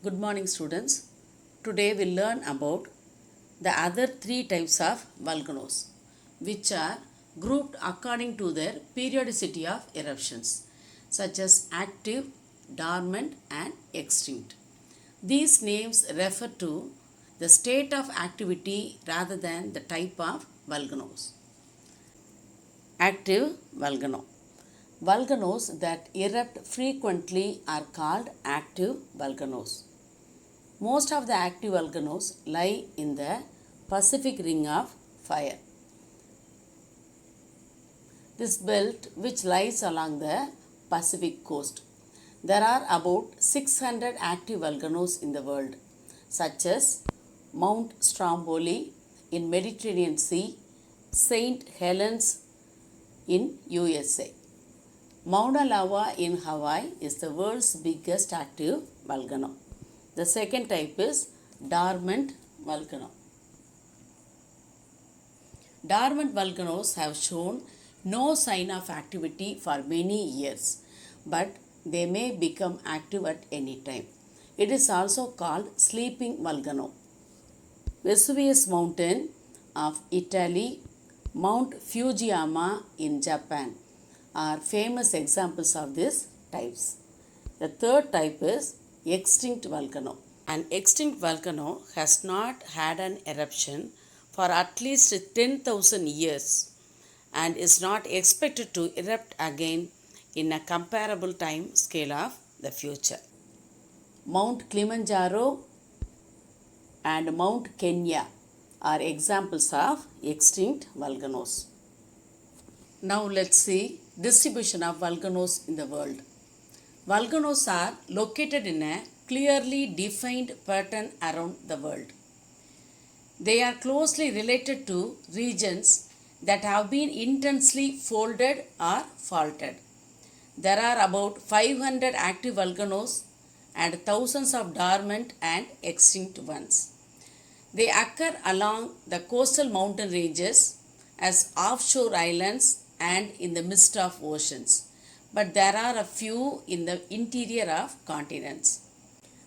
Good morning, students. Today we'll learn about the other three types of volcanoes, which are grouped according to their periodicity of eruptions, such as active, dormant, and extinct. These names refer to the state of activity rather than the type of volcanoes. Active volcano. Volcanoes that erupt frequently are called active volcanoes. Most of the active volcanoes lie in the Pacific Ring of Fire. This belt, which lies along the Pacific coast. There are about 600 active volcanoes in the world, such as Mount Stromboli in Mediterranean Sea, St. Helens in USA. Mauna Loa in Hawaii is the world's biggest active volcano. The second type is dormant volcano. Dormant volcanoes have shown no sign of activity for many years, but they may become active at any time. It is also called sleeping volcano. Vesuvius Mountain of Italy, Mount Fujiyama in Japan are famous examples of these types. The third type is extinct volcano. An extinct volcano has not had an eruption for at least 10,000 years and is not expected to erupt again in a comparable time scale of the future. Mount Kilimanjaro and Mount Kenya are examples of extinct volcanoes. Now let's see distribution of volcanoes in the world. Volcanoes are located in a clearly defined pattern around the world. They are closely related to regions that have been intensely folded or faulted. There are about 500 active volcanoes and thousands of dormant and extinct ones. They occur along the coastal mountain ranges, as offshore islands, and in the midst of oceans, but there are a few in the interior of continents.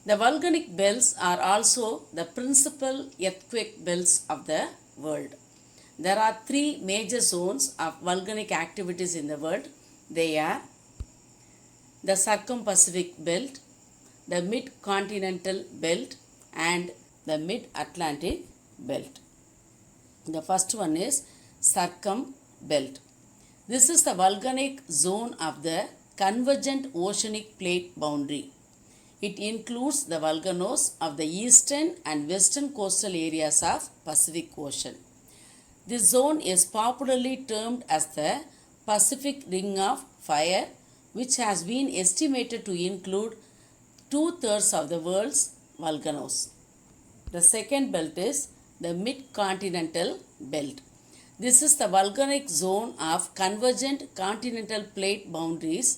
The volcanic belts are also the principal earthquake belts of the world. There are three major zones of volcanic activities in the world. They are the Circum-Pacific Belt, the Mid-Continental Belt, and the Mid-Atlantic Belt. The first one is Circum Belt. This is the volcanic zone of the convergent oceanic plate boundary. It includes the volcanoes of the eastern and western coastal areas of Pacific Ocean. This zone is popularly termed as the Pacific Ring of Fire, which has been estimated to include 2/3 of the world's volcanoes. The second belt is the Mid-Continental Belt. This is the volcanic zone of convergent continental plate boundaries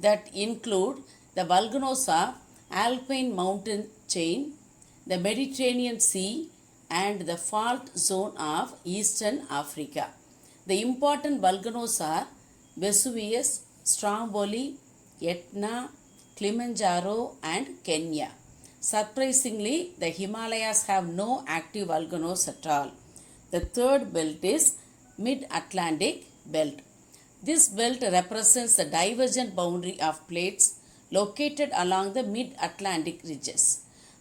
that include the volcanoes of Alpine mountain chain, the Mediterranean Sea, and the fault zone of Eastern Africa. The important volcanoes are Vesuvius, Stromboli, Etna, Kilimanjaro, and Kenya. Surprisingly, the Himalayas have no active volcanoes at all. The third belt is Mid-Atlantic Belt. This belt represents the divergent boundary of plates located along the mid-Atlantic ridges.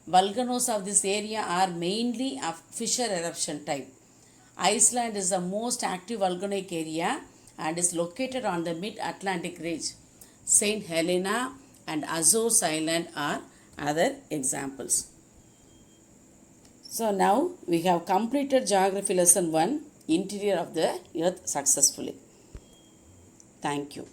Volcanoes of this area are mainly of fissure eruption type. Iceland is the most active volcanic area and is located on the mid-Atlantic ridge. St. Helena and Azores Island are other examples. So now we have completed Geography Lesson 1, Interior of the Earth successfully. Thank you.